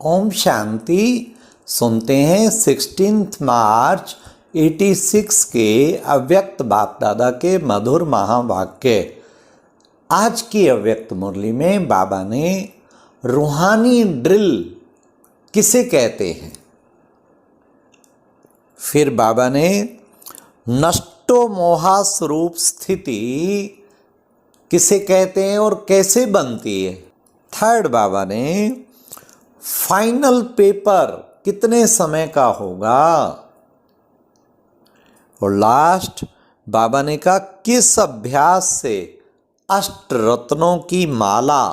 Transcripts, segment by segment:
ओम शांति। सुनते हैं 16 मार्च 86 के अव्यक्त बाप दादा के मधुर महावाक्य। आज की अव्यक्त मुरली में बाबा ने रूहानी ड्रिल किसे कहते हैं, फिर बाबा ने नष्टो मोहा स्वरूप स्थिति किसे कहते हैं और कैसे बनती है। थर्ड बाबा ने फाइनल पेपर कितने समय का होगा, और लास्ट बाबा ने कहा किस अभ्यास से अष्ट रत्नों की माला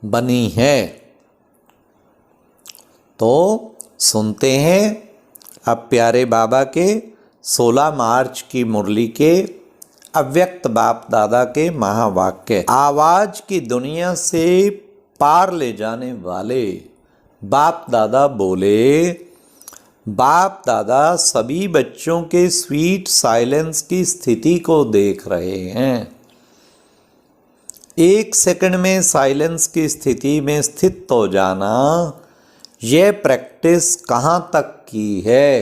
बनी है। तो सुनते हैं अब प्यारे बाबा के 16 मार्च की मुरली के अव्यक्त बाप दादा के महावाक्य। आवाज की दुनिया से पार ले जाने वाले बाप दादा बोले, बाप दादा सभी बच्चों के स्वीट साइलेंस की स्थिति को देख रहे हैं। 1 सेकंड में साइलेंस की स्थिति में स्थित हो जाना, यह प्रैक्टिस कहाँ तक की है।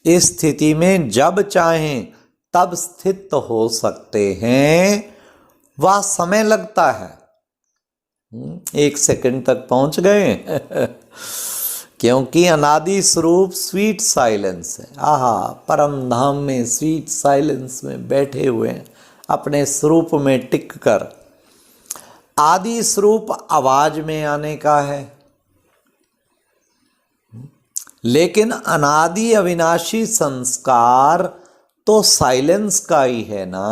इस स्थिति में जब चाहें तब स्थित हो सकते हैं, वह समय लगता है। 1 सेकंड तक पहुंच गए क्योंकि अनादि स्वरूप स्वीट साइलेंस है। आहा, परम धाम में स्वीट साइलेंस में बैठे हुए हैं, अपने स्वरूप में टिक कर। आदि स्वरूप आवाज में आने का है, लेकिन अनादि अविनाशी संस्कार तो साइलेंस का ही है ना।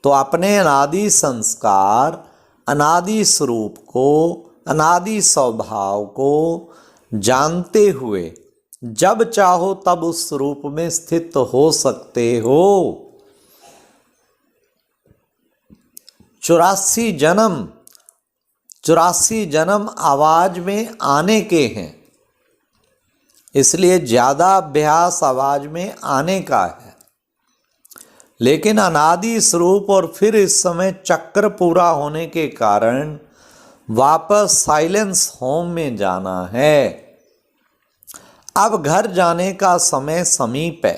तो अपने अनादि संस्कार, अनादि स्वरूप को, अनादि स्वभाव को जानते हुए जब चाहो तब उस स्वरूप में स्थित हो सकते हो। 84 जन्म आवाज में आने के हैं, इसलिए ज्यादा अभ्यास आवाज में आने का है। लेकिन अनादि स्वरूप और फिर इस समय चक्र पूरा होने के कारण वापस साइलेंस होम में जाना है। अब घर जाने का समय समीप है।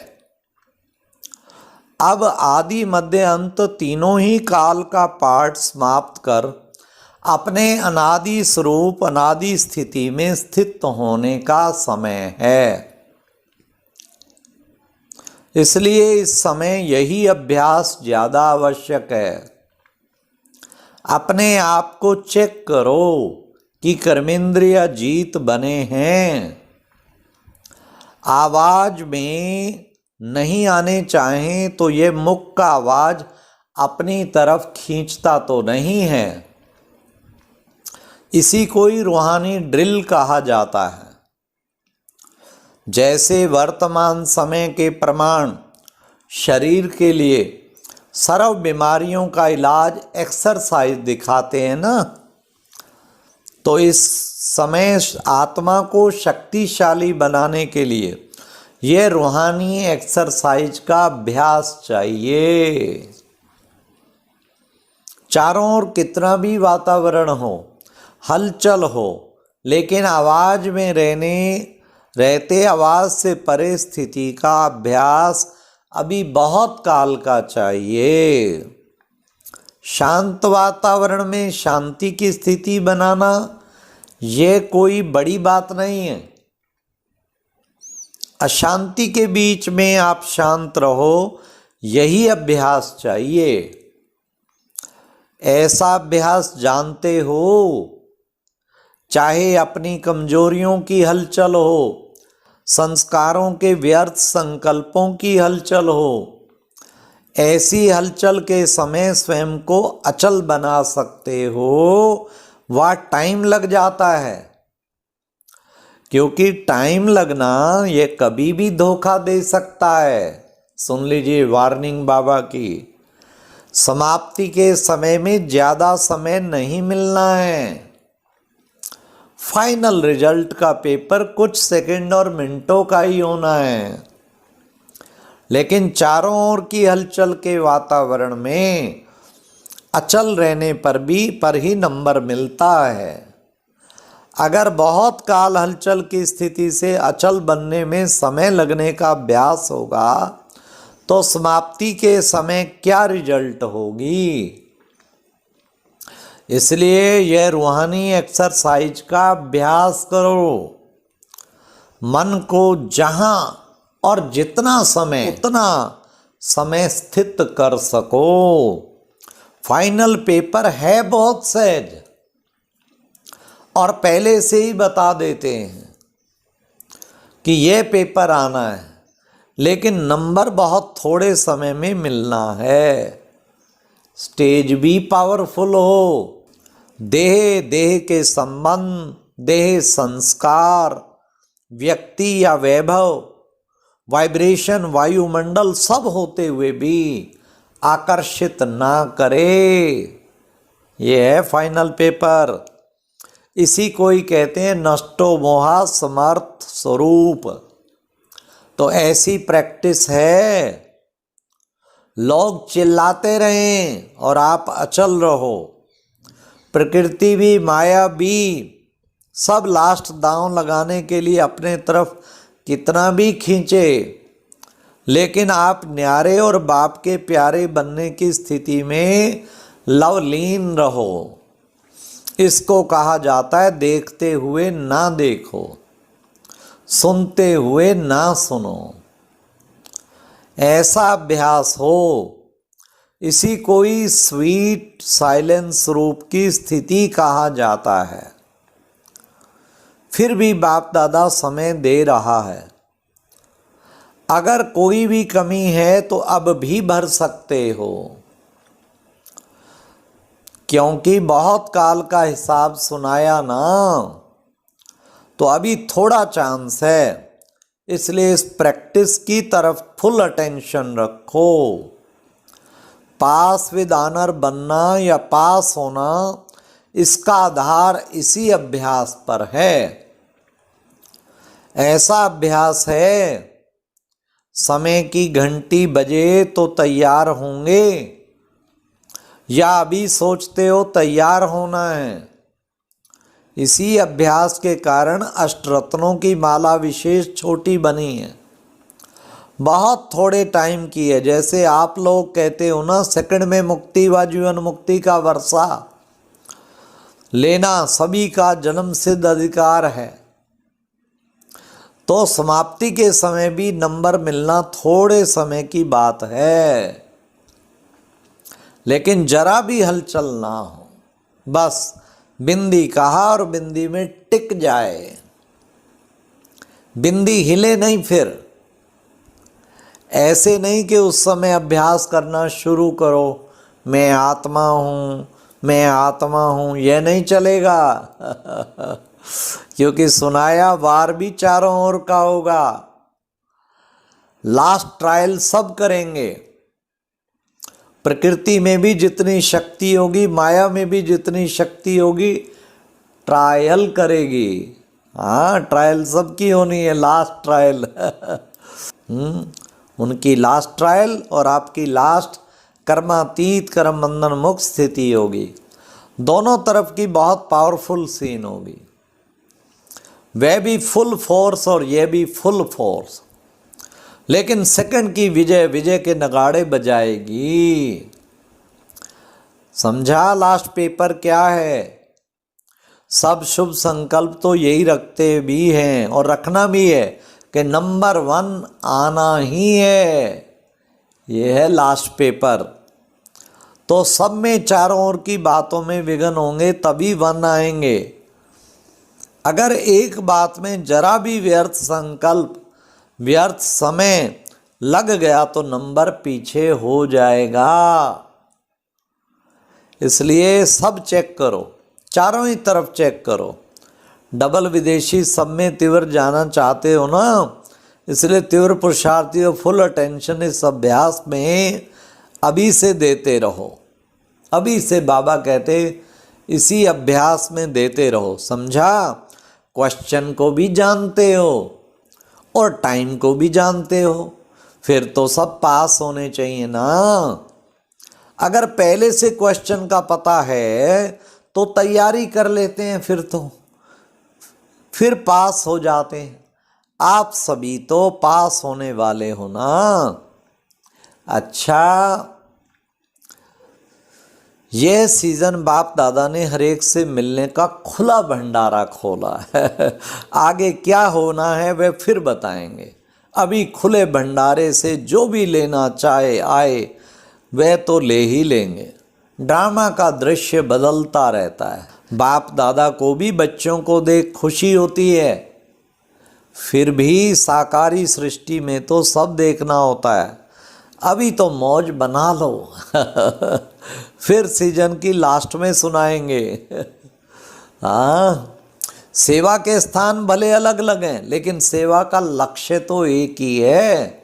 अब आदि मध्य अंत तीनों ही काल का पाठ समाप्त कर अपने अनादि स्वरूप अनादि स्थिति में स्थित होने का समय है। इसलिए इस समय यही अभ्यास ज़्यादा आवश्यक है। अपने आप को चेक करो कि कर्मेंद्रिय जीत बने हैं। आवाज में नहीं आने चाहें तो ये मुख का आवाज अपनी तरफ खींचता तो नहीं है। इसी को ही रूहानी ड्रिल कहा जाता है। जैसे वर्तमान समय के प्रमाण शरीर के लिए सर्व बीमारियों का इलाज एक्सरसाइज दिखाते हैं ना, तो इस समय आत्मा को शक्तिशाली बनाने के लिए यह रूहानी एक्सरसाइज का अभ्यास चाहिए। चारों ओर कितना भी वातावरण हो, हलचल हो, लेकिन आवाज में रहते आवाज से परे स्थिति का अभ्यास अभी बहुत काल का चाहिए। शांत वातावरण में शांति की स्थिति बनाना ये कोई बड़ी बात नहीं है। अशांति के बीच में आप शांत रहो, यही अभ्यास चाहिए। ऐसा अभ्यास जानते हो, चाहे अपनी कमजोरियों की हलचल हो, संस्कारों के व्यर्थ संकल्पों की हलचल हो, ऐसी हलचल के समय स्वयं को अचल बना सकते हो। वह टाइम लग जाता है, क्योंकि टाइम लगना ये कभी भी धोखा दे सकता है। सुन लीजिए वार्निंग बाबा की। समाप्ति के समय में ज़्यादा समय नहीं मिलना है। फाइनल रिजल्ट का पेपर कुछ सेकंड और मिनटों का ही होना है। लेकिन चारों ओर की हलचल के वातावरण में अचल रहने पर ही नंबर मिलता है। अगर बहुत काल हलचल की स्थिति से अचल बनने में समय लगने का अभ्यास होगा तो समाप्ति के समय क्या रिजल्ट होगी। इसलिए यह रूहानी एक्सरसाइज का अभ्यास करो। मन को जहां और जितना समय उतना समय स्थित कर सको। फाइनल पेपर है बहुत सहज और पहले से ही बता देते हैं कि यह पेपर आना है, लेकिन नंबर बहुत थोड़े समय में मिलना है। स्टेज भी पावरफुल हो, देह के संबंध, देह संस्कार, व्यक्ति या वैभव, वाइब्रेशन, वायुमंडल सब होते हुए भी आकर्षित ना करे। यह है फाइनल पेपर। इसी को ही कहते हैं नष्टो मोहा समर्थ स्वरूप। तो ऐसी प्रैक्टिस है। लोग चिल्लाते रहें और आप अचल रहो। प्रकृति भी, माया भी, सब लास्ट दांव लगाने के लिए अपने तरफ कितना भी खींचे, लेकिन आप न्यारे और बाप के प्यारे बनने की स्थिति में लवलीन रहो। इसको कहा जाता है देखते हुए ना देखो, सुनते हुए ना सुनो। ऐसा अभ्यास हो। इसी को ही स्वीट साइलेंस रूप की स्थिति कहा जाता है। फिर भी बाप दादा समय दे रहा है। अगर कोई भी कमी है तो अब भी भर सकते हो, क्योंकि बहुत काल का हिसाब सुनाया ना, तो अभी थोड़ा चांस है। इसलिए इस प्रैक्टिस की तरफ फुल अटेंशन रखो। पास विद ऑनर बनना या पास होना, इसका आधार इसी अभ्यास पर है। ऐसा अभ्यास है, समय की घंटी बजे तो तैयार होंगे, या अभी सोचते हो तैयार होना है। इसी अभ्यास के कारण अष्टरत्नों की माला विशेष छोटी बनी है, बहुत थोड़े टाइम की है। जैसे आप लोग कहते हो ना, सेकंड में मुक्ति व जीवन मुक्ति का वर्षा लेना सभी का जन्म सिद्ध अधिकार है। तो समाप्ति के समय भी नंबर मिलना थोड़े समय की बात है, लेकिन जरा भी हलचल ना हो। बस बिंदी कहा और बिंदी में टिक जाए, बिंदी हिले नहीं। फिर ऐसे नहीं कि उस समय अभ्यास करना शुरू करो, मैं आत्मा हूँ, मैं आत्मा हूँ, यह नहीं चलेगा। क्योंकि सुनाया वार भी चारों ओर का होगा। लास्ट ट्रायल सब करेंगे। प्रकृति में भी जितनी शक्ति होगी, माया में भी जितनी शक्ति होगी, ट्रायल करेगी। हाँ, ट्रायल सबकी होनी है, लास्ट ट्रायल। उनकी लास्ट ट्रायल और आपकी लास्ट कर्मातीत कर्म बंधन मुक्त स्थिति होगी। दोनों तरफ की बहुत पावरफुल सीन होगी। वह भी फुल फोर्स और यह भी फुल फोर्स, लेकिन सेकंड की विजय विजय के नगाड़े बजाएगी। समझा लास्ट पेपर क्या है? सब शुभ संकल्प तो यही रखते भी हैं और रखना भी है कि नंबर 1 आना ही है। यह है लास्ट पेपर। तो सब में चारों ओर की बातों में विघ्न होंगे तभी 1 आएंगे। अगर एक बात में जरा भी व्यर्थ संकल्प, व्यर्थ समय लग गया तो नंबर पीछे हो जाएगा। इसलिए सब चेक करो, चारों ही तरफ चेक करो। डबल विदेशी सब में तीव्र जाना चाहते हो ना, इसलिए तीव्र पुरुषार्थी और फुल अटेंशन इस अभ्यास में अभी से देते रहो। अभी से बाबा कहते इसी अभ्यास में देते रहो। समझा? क्वेश्चन को भी जानते हो और टाइम को भी जानते हो, फिर तो सब पास होने चाहिए ना। अगर पहले से क्वेश्चन का पता है तो तैयारी कर लेते हैं, फिर पास हो जाते हैं। आप सभी तो पास होने वाले हो ना। अच्छा, यह सीजन बाप दादा ने हर एक से मिलने का खुला भंडारा खोला है। आगे क्या होना है वह फिर बताएंगे। अभी खुले भंडारे से जो भी लेना चाहे आए, वह तो ले ही लेंगे। ड्रामा का दृश्य बदलता रहता है। बाप दादा को भी बच्चों को देख खुशी होती है, फिर भी साकारी सृष्टि में तो सब देखना होता है। अभी तो मौज बना लो। फिर सीजन की लास्ट में सुनाएंगे। हाँ, सेवा के स्थान भले अलग अलग हैं, लेकिन सेवा का लक्ष्य तो एक ही है,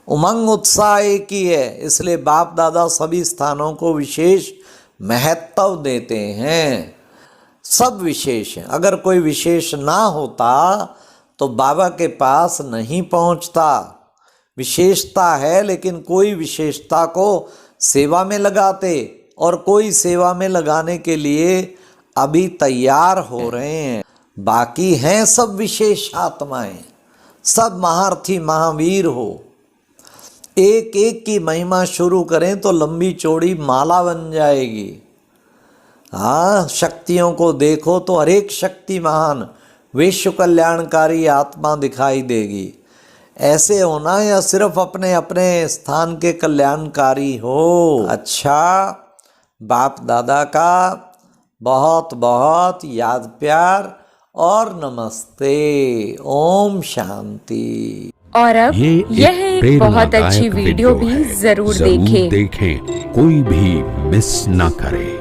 उमंग उत्साह एक ही है। इसलिए बाप दादा सभी स्थानों को विशेष महत्व देते हैं। सब विशेष हैं। अगर कोई विशेष ना होता तो बाबा के पास नहीं पहुंचता। विशेषता है, लेकिन कोई विशेषता को सेवा में लगाते और कोई सेवा में लगाने के लिए अभी तैयार हो रहे हैं। बाकी हैं सब विशेष आत्माएं, सब महारथी महावीर हो। एक एक की महिमा शुरू करें तो लंबी चौड़ी माला बन जाएगी। हाँ, शक्तियों को देखो तो हर एक शक्ति महान विश्व कल्याणकारी आत्मा दिखाई देगी। ऐसे होना या सिर्फ अपने अपने स्थान के कल्याणकारी हो। अच्छा, बाप दादा का बहुत बहुत याद प्यार और नमस्ते। ओम शांति। और अब यह एक बहुत अच्छी वीडियो भी जरूर देखें। कोई भी मिस ना करे।